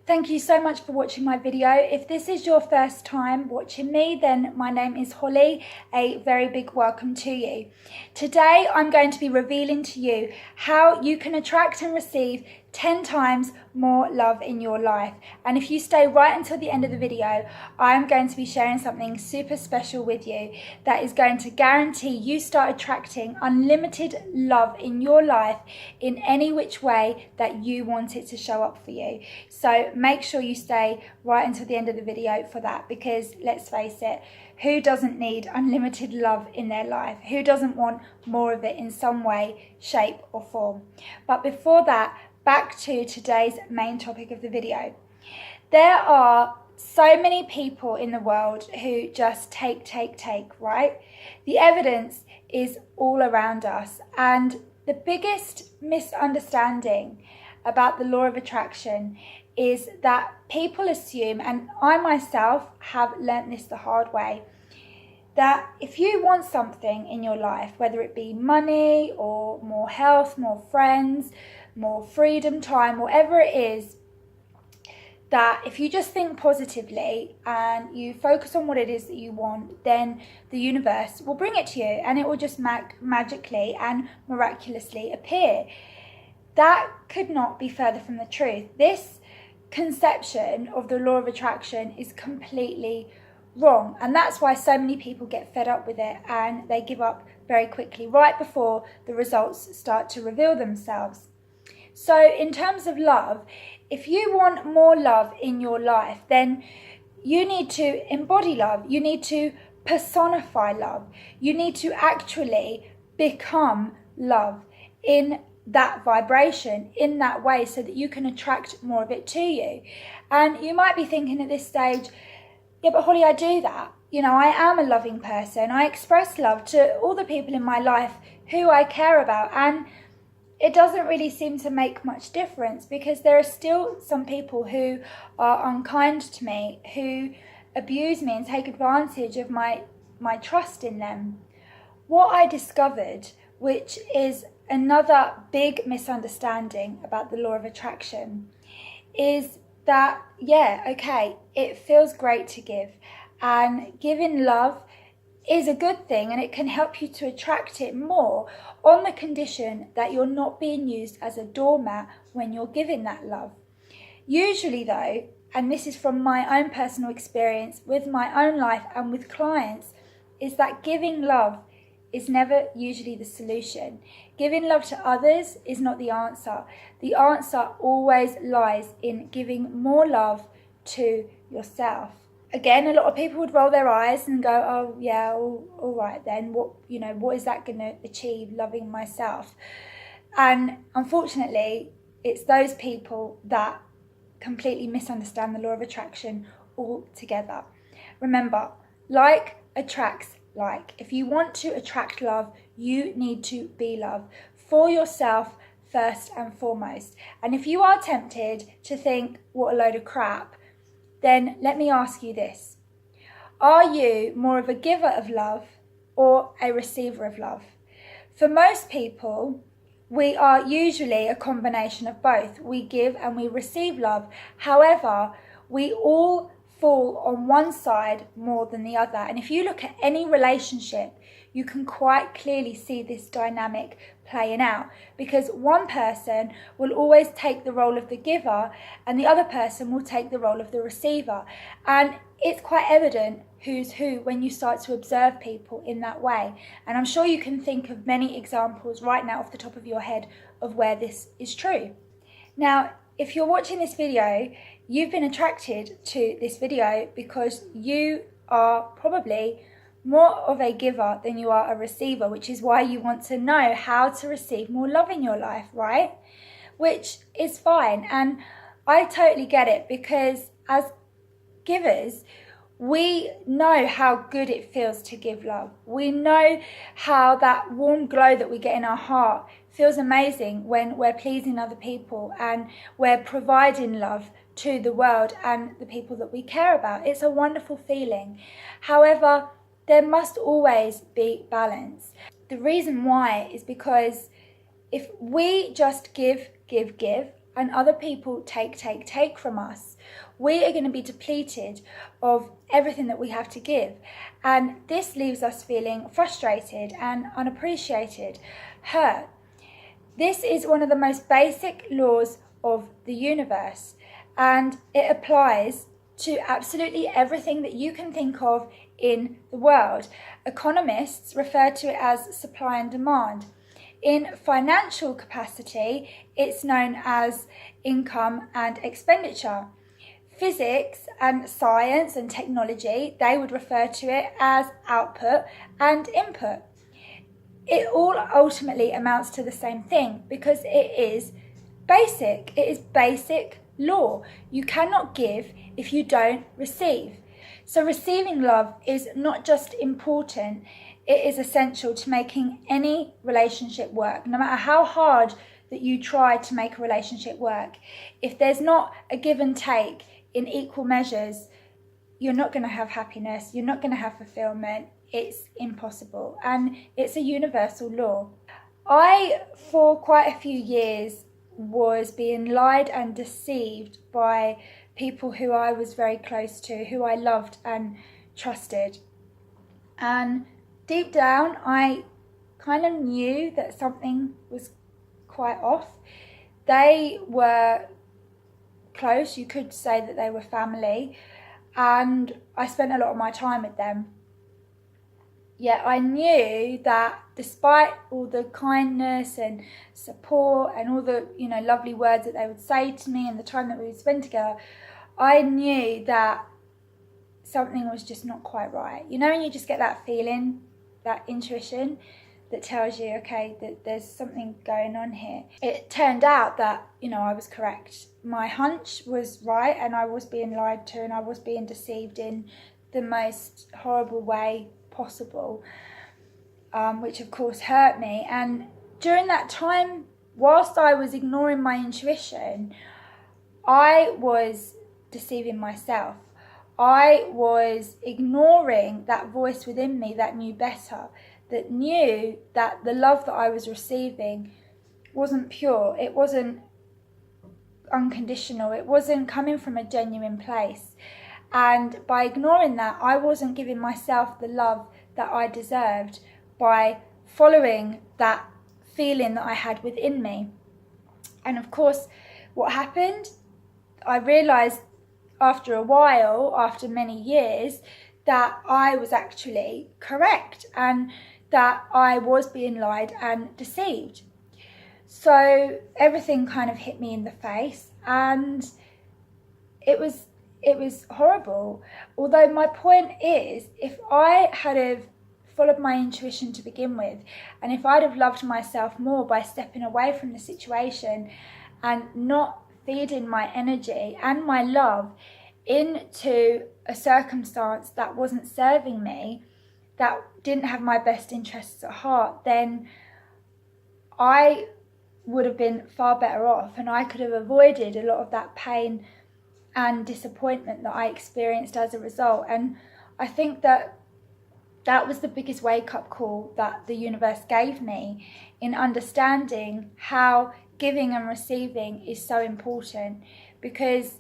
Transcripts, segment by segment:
Thank you so much for watching my video. If this is your first time watching me, then my name is Holly. A very big welcome to you. Today, I'm going to be revealing to you how you can attract and receive 10 times more love in your life. And if you stay right until the end of the video, I'm going to be sharing something super special with you that is going to guarantee you start attracting unlimited love in your life in any which way that you want it to show up for you. So make sure you stay right until the end of the video for that, because let's face it, who doesn't need unlimited love in their life? Who doesn't want more of it in some way, shape or form? But before that, back to today's main topic of the video. There are so many people in the world who just take, right? The evidence is all around us, and the biggest misunderstanding about the law of attraction is that people assume, and I myself have learnt this the hard way, that if you want something in your life, whether it be money or more health, more friends, more freedom, time, whatever it is, that if you just think positively and you focus on what it is that you want, then the universe will bring it to you and it will just magically and miraculously appear. That could not be further from the truth. This conception of the law of attraction is completely wrong, and that's why so many people get fed up with it and they give up very quickly, right before the results start to reveal themselves. So in terms of love, if you want more love in your life, then you need to embody love. You need to personify love. You need to actually become love in that vibration, in that way, so that you can attract more of it to you. And you might be thinking at this stage, yeah, but Holly, I do that. You know, I am a loving person. I express love to all the people in my life who I care about. And it doesn't really seem to make much difference, because there are still some people who are unkind to me, who abuse me and take advantage of my trust in them. What I discovered, which is another big misunderstanding about the law of attraction, is that, yeah, okay, it feels great to give, and giving love is a good thing, and it can help you to attract it more, on the condition that you're not being used as a doormat when you're giving that love. Usually though, and this is from my own personal experience with my own life and with clients, is that giving love is never usually the solution. Giving love to others is not the answer. The answer always lies in giving more love to yourself. Again, a lot of people would roll their eyes and go, oh yeah, all right then, what is that going to achieve, loving myself? And unfortunately, it's those people that completely misunderstand the law of attraction altogether. Remember, like attracts like. If you want to attract love, you need to be love for yourself first and foremost. And if you are tempted to think, what a load of crap, then let me ask you this. Are you more of a giver of love or a receiver of love? For most people, we are usually a combination of both. We give and we receive love. However, we all fall on one side more than the other. And if you look at any relationship, you can quite clearly see this dynamic playing out, because one person will always take the role of the giver and the other person will take the role of the receiver. And it's quite evident who's who when you start to observe people in that way. And I'm sure you can think of many examples right now off the top of your head of where this is true. Now, if you're watching this video, you've been attracted to this video because you are probably more of a giver than you are a receiver, which is why you want to know how to receive more love in your life, right? Which is fine. And I totally get it, because as givers, we know how good it feels to give love. We know how that warm glow that we get in our heart feels amazing when we're pleasing other people and we're providing love to the world and the people that we care about. It's a wonderful feeling. However, there must always be balance. The reason why is because if we just give and other people take from us, we are going to be depleted of everything that we have to give. And this leaves us feeling frustrated and unappreciated, hurt. This is one of the most basic laws of the universe, and it applies to absolutely everything that you can think of in the world. Economists refer to it as supply and demand. In financial capacity, it's known as income and expenditure. Physics and science and technology, they would refer to it as output and input. It all ultimately amounts to the same thing because it is basic. It is basic law. You cannot give if you don't receive. So receiving love is not just important, it is essential to making any relationship work, no matter how hard that you try to make a relationship work. If there's not a give and take in equal measures, you're not going to have happiness, you're not going to have fulfillment. It's impossible, and it's a universal law. I, for quite a few years, was being lied and deceived by people who I was very close to, who I loved and trusted. And deep down, I kind of knew that something was quite off. They were close, you could say that they were family, and I spent a lot of my time with them. Yet I knew that despite all the kindness and support and all the, lovely words that they would say to me and the time that we would spend together, I knew that something was just not quite right. And you just get that feeling, that intuition that tells you, okay, that there's something going on here. It turned out that, I was correct. My hunch was right, and I was being lied to, and I was being deceived in the most horrible way possible, which of course hurt me. And during that time, whilst I was ignoring my intuition, I was deceiving myself. I was ignoring that voice within me that knew better, that knew that the love that I was receiving wasn't pure, it wasn't unconditional, it wasn't coming from a genuine place. And by ignoring that, I wasn't giving myself the love that I deserved by following that feeling that I had within me. And of course, what happened? I realised after a while, after many years, that I was actually correct and that I was being lied and deceived. So everything kind of hit me in the face, and it was horrible. Although my point is, if I had have followed my intuition to begin with, and if I'd have loved myself more by stepping away from the situation and not feeding my energy and my love into a circumstance that wasn't serving me, that didn't have my best interests at heart, then I would have been far better off, and I could have avoided a lot of that pain and disappointment that I experienced as a result. And I think that was the biggest wake-up call that the universe gave me in understanding how giving and receiving is so important, because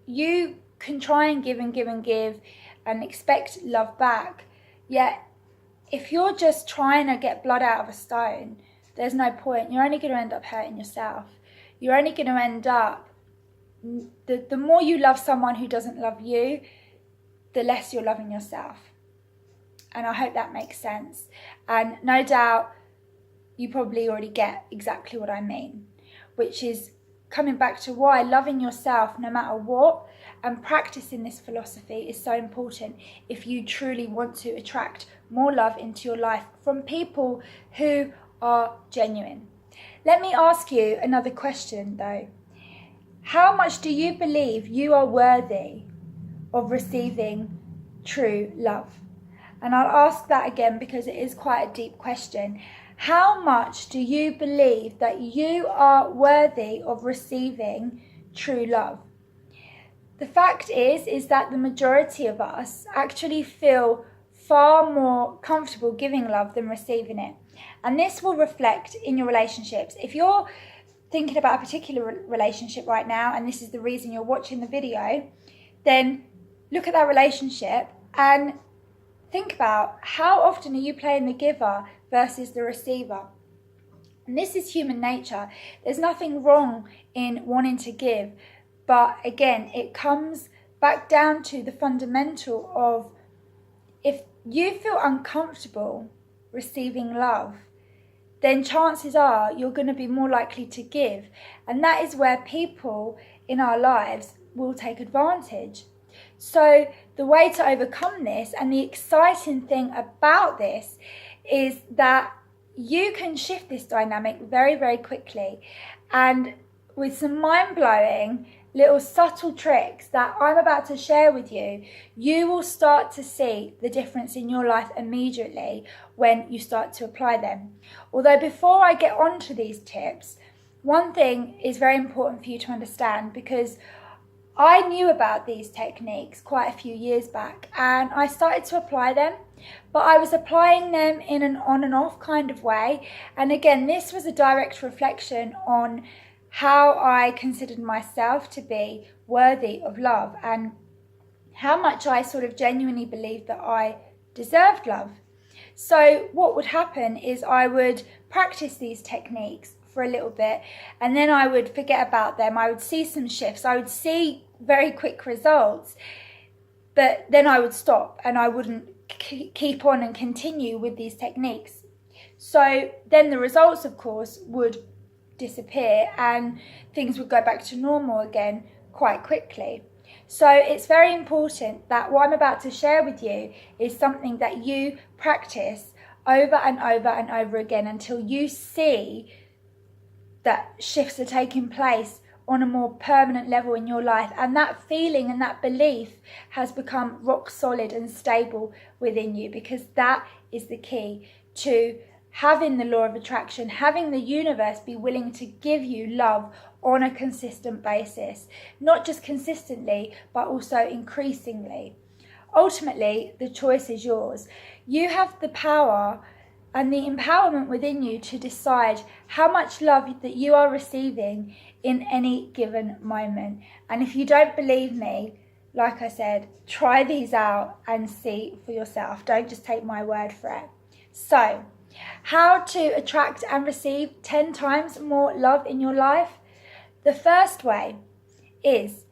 you can try and give and give and give and expect love back, yet if you're just trying to get blood out of a stone, there's no point. You're only going to end up hurting yourself. You're only going to end up, the more you love someone who doesn't love you, the less you're loving yourself. And I hope that makes sense. And no doubt you probably already get exactly what I mean, which is coming back to why loving yourself no matter what and practicing this philosophy is so important if you truly want to attract more love into your life from people who are genuine. Let me ask you another question though. How much do you believe you are worthy of receiving true love? And I'll ask that again because it is quite a deep question. How much do you believe that you are worthy of receiving true love? The fact is that the majority of us actually feel far more comfortable giving love than receiving it. And this will reflect in your relationships. If you're thinking about a particular relationship right now, and this is the reason you're watching the video, then look at that relationship and think about how often are you playing the giver versus the receiver. And this is human nature. There's nothing wrong in wanting to give, but again, it comes back down to the fundamental of, if you feel uncomfortable receiving love, then chances are you're going to be more likely to give. And that is where people in our lives will take advantage. So the way to overcome this, and the exciting thing about this, is that you can shift this dynamic very, very quickly. And with some mind-blowing little subtle tricks that I'm about to share with you, you will start to see the difference in your life immediately when you start to apply them. Although before I get on to these tips, one thing is very important for you to understand, because I knew about these techniques quite a few years back and I started to apply them, but I was applying them in an on and off kind of way. And again, this was a direct reflection on how I considered myself to be worthy of love and how much I sort of genuinely believed that I deserved love. So what would happen is I would practice these techniques for a little bit and then I would forget about them. I would see some shifts, I would see very quick results, but then I would stop and I wouldn't keep on and continue with these techniques. So then the results, of course, would disappear and things would go back to normal again quite quickly. So it's very important that what I'm about to share with you is something that you practice over and over and over again until you see that shifts are taking place on a more permanent level in your life, and that feeling and that belief has become rock solid and stable within you, because that is the key to having the law of attraction, having the universe be willing to give you love on a consistent basis. Not just consistently, but also increasingly. Ultimately, the choice is yours. You have the power and the empowerment within you to decide how much love that you are receiving in any given moment. And if you don't believe me, like I said, try these out and see for yourself. Don't just take my word for it. So, how to attract and receive 10 times more love in your life? The first way is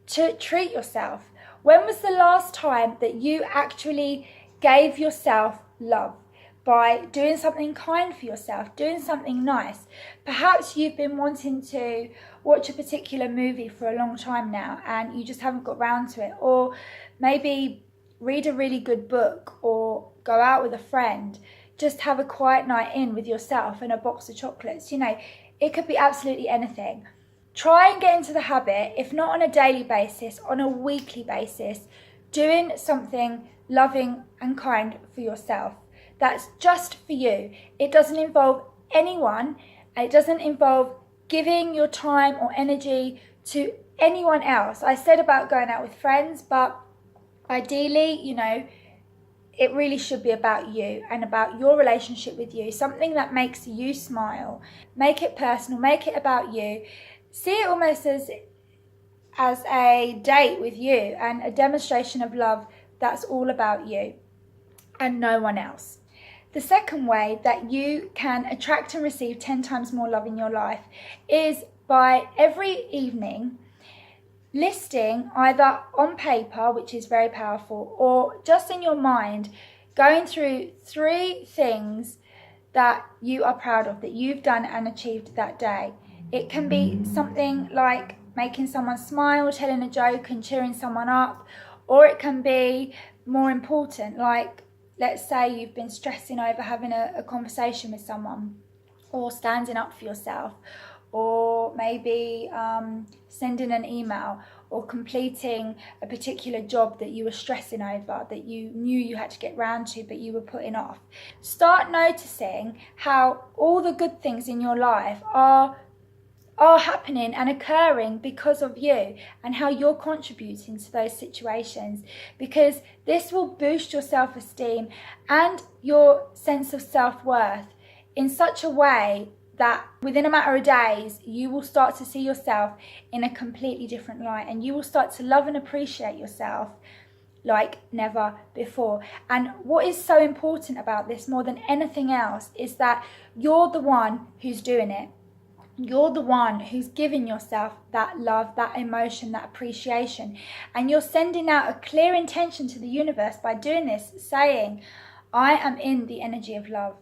to treat yourself. When was the last time that you actually gave yourself love? By doing something kind for yourself, doing something nice. Perhaps you've been wanting to watch a particular movie for a long time now and you just haven't got round to it. Or maybe read a really good book or go out with a friend. Just have a quiet night in with yourself and a box of chocolates. You know, it could be absolutely anything. Try and get into the habit, if not on a daily basis, on a weekly basis, doing something loving and kind for yourself. That's just for you. It doesn't involve anyone, and it doesn't involve giving your time or energy to anyone else. I said about going out with friends, but ideally, you know, it really should be about you and about your relationship with you. Something that makes you smile. Make it personal, make it about you. See it almost as a date with you and a demonstration of love that's all about you and no one else. The second way that you can attract and receive 10 times more love in your life is by every evening listing, either on paper, which is very powerful, or just in your mind, going through 3 things that you are proud of, that you've done and achieved that day. It can be something like making someone smile, telling a joke and cheering someone up, or it can be more important, like let's say you've been stressing over having a conversation with someone, or standing up for yourself, or maybe sending an email, or completing a particular job that you were stressing over, that you knew you had to get round to, but you were putting off. Start noticing how all the good things in your life are happening and occurring because of you, and how you're contributing to those situations, because this will boost your self-esteem and your sense of self-worth in such a way that within a matter of days, you will start to see yourself in a completely different light, and you will start to love and appreciate yourself like never before. And what is so important about this more than anything else is that you're the one who's doing it. You're the one who's giving yourself that love, that emotion, that appreciation. And you're sending out a clear intention to the universe by doing this, saying, I am in the energy of love.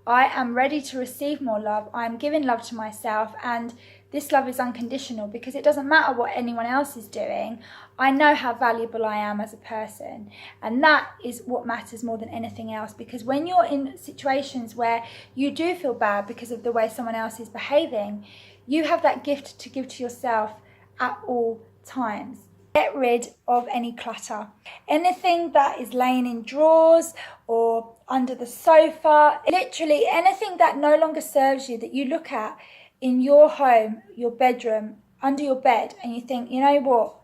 I am ready to receive more love. I am giving love to myself, and this love is unconditional because it doesn't matter what anyone else is doing. I know how valuable I am as a person, and that is what matters more than anything else, because when you're in situations where you do feel bad because of the way someone else is behaving, you have that gift to give to yourself at all times. Get rid of any clutter. Anything that is laying in drawers or under the sofa, literally anything that no longer serves you, that you look at in your home, your bedroom, under your bed, and you think, you know what,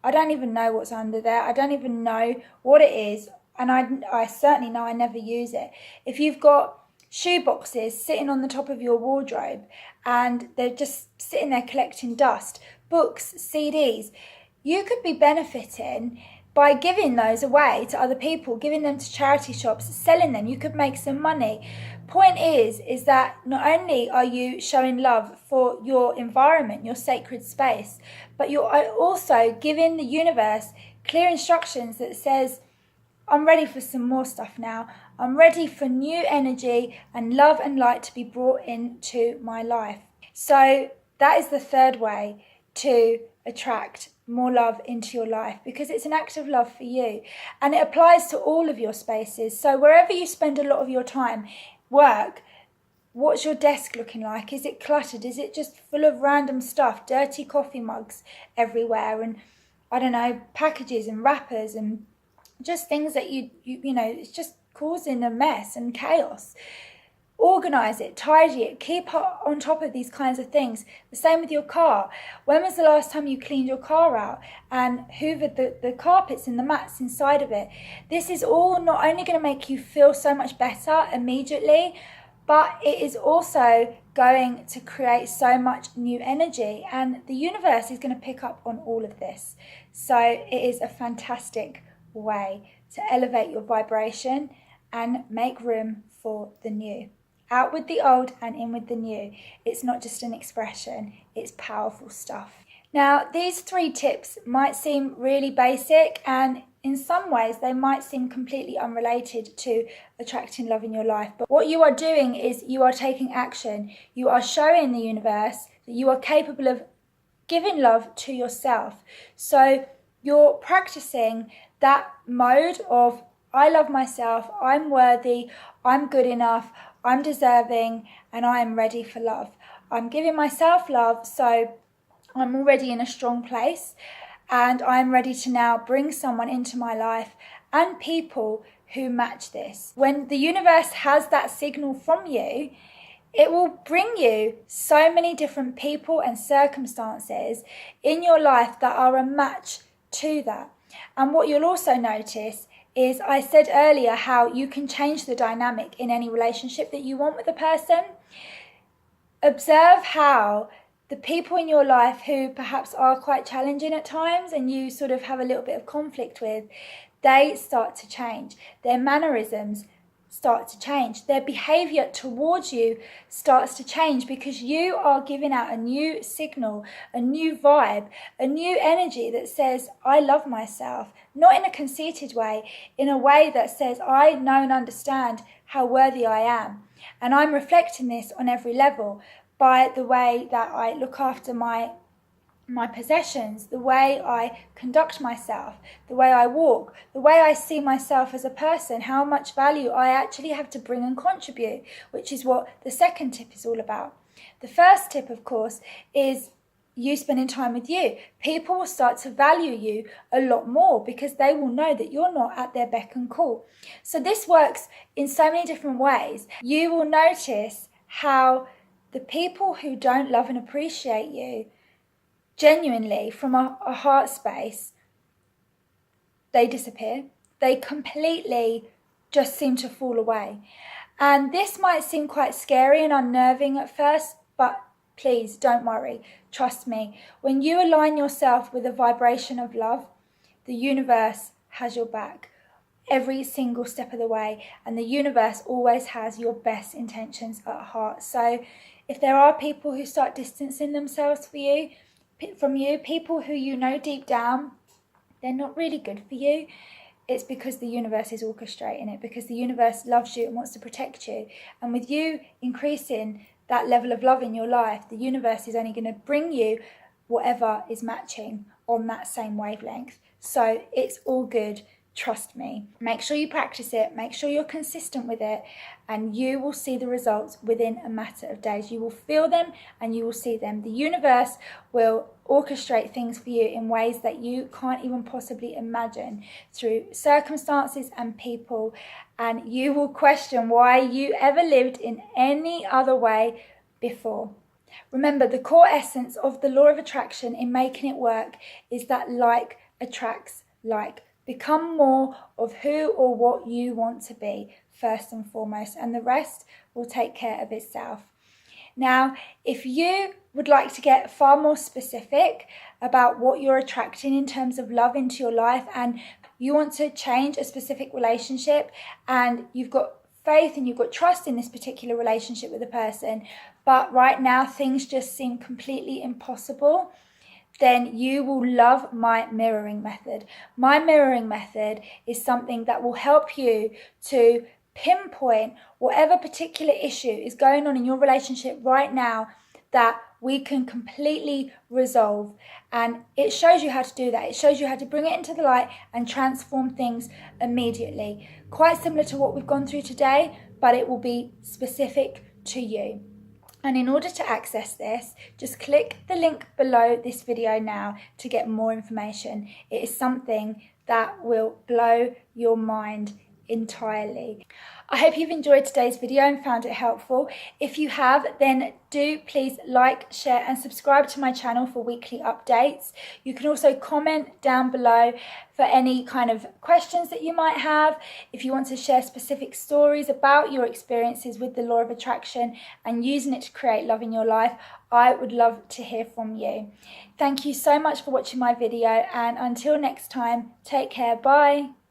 I don't even know what's under there. I don't even know what it is. And I certainly know I never use it. If you've got shoe boxes sitting on the top of your wardrobe and they're just sitting there collecting dust, books, CDs, you could be benefiting by giving those away to other people, giving them to charity shops, selling them. You could make some money. Point is that not only are you showing love for your environment, your sacred space, but you're also giving the universe clear instructions that says, I'm ready for some more stuff now. I'm ready for new energy and love and light to be brought into my life. So that is the third way to attract more love into your life, because it's an act of love for you, and it applies to all of your spaces. So wherever you spend a lot of your time, work, what's your desk looking like? Is it cluttered? Is it just full of random stuff, dirty coffee mugs everywhere, and I don't know, packages and wrappers and just things that you know, it's just causing a mess and chaos. Organise it, tidy it, keep on top of these kinds of things. The same with your car. When was the last time you cleaned your car out and hoovered the carpets and the mats inside of it? This is all not only going to make you feel so much better immediately, but it is also going to create so much new energy, and the universe is going to pick up on all of this. So it is a fantastic way to elevate your vibration and make room for the new. Out with the old and in with the new. It's not just an expression, it's powerful stuff. Now, these 3 tips might seem really basic, and in some ways they might seem completely unrelated to attracting love in your life. But what you are doing is you are taking action. You are showing the universe that you are capable of giving love to yourself. So you're practicing that mode of, I love myself, I'm worthy, I'm good enough, I'm deserving, and I am ready for love. I'm giving myself love, so I'm already in a strong place, and I'm ready to now bring someone into my life and people who match this. When the universe has that signal from you, it will bring you so many different people and circumstances in your life that are a match to that. And what you'll also notice is, I said earlier how you can change the dynamic in any relationship that you want with a person. Observe how the people in your life who perhaps are quite challenging at times and you sort of have a little bit of conflict with, they start to change. Their mannerisms start to change. Their behavior towards you starts to change, because you are giving out a new signal, a new vibe, a new energy that says, I love myself, not in a conceited way, in a way that says, I know and understand how worthy I am. And I'm reflecting this on every level by the way that I look after my possessions, the way I conduct myself, the way I walk, the way I see myself as a person, how much value I actually have to bring and contribute, which is what the second tip is all about. The first tip, of course, is you spending time with you. People will start to value you a lot more because they will know that you're not at their beck and call. So this works in so many different ways. You will notice how the people who don't love and appreciate you genuinely from a heart space, they disappear. They completely just seem to fall away. And this might seem quite scary and unnerving at first, but please don't worry. Trust me. When you align yourself with a vibration of love, the universe has your back every single step of the way, and the universe always has your best intentions at heart. So if there are people who start distancing themselves from you, people who you know deep down they're not really good for you, it's because the universe is orchestrating it, because the universe loves you and wants to protect you. And with you increasing that level of love in your life, the universe is only going to bring you whatever is matching on that same wavelength. So it's all good. Trust me. Make sure you practice it. Make sure you're consistent with it, and you will see the results within a matter of days. You will feel them and you will see them. The universe will orchestrate things for you in ways that you can't even possibly imagine, through circumstances and people, and you will question why you ever lived in any other way before. Remember, the core essence of the law of attraction in making it work is that like attracts like. Become more of who or what you want to be first and foremost, and the rest will take care of itself. Now, if you would like to get far more specific about what you're attracting in terms of love into your life, and you want to change a specific relationship, and you've got faith and you've got trust in this particular relationship with a person, but right now things just seem completely impossible, then you will love my mirroring method. My mirroring method is something that will help you to pinpoint whatever particular issue is going on in your relationship right now that we can completely resolve. And it shows you how to do that. It shows you how to bring it into the light and transform things immediately. Quite similar to what we've gone through today, but it will be specific to you. And in order to access this, just click the link below this video now to get more information. It is something that will blow your mind entirely. I hope you've enjoyed today's video and found it helpful. If you have, then do please like, share and subscribe to my channel for weekly updates. You can also comment down below for any kind of questions that you might have. If you want to share specific stories about your experiences with the law of attraction and using it to create love in your life, I would love to hear from you. Thank you so much for watching my video, and until next time, take care. Bye.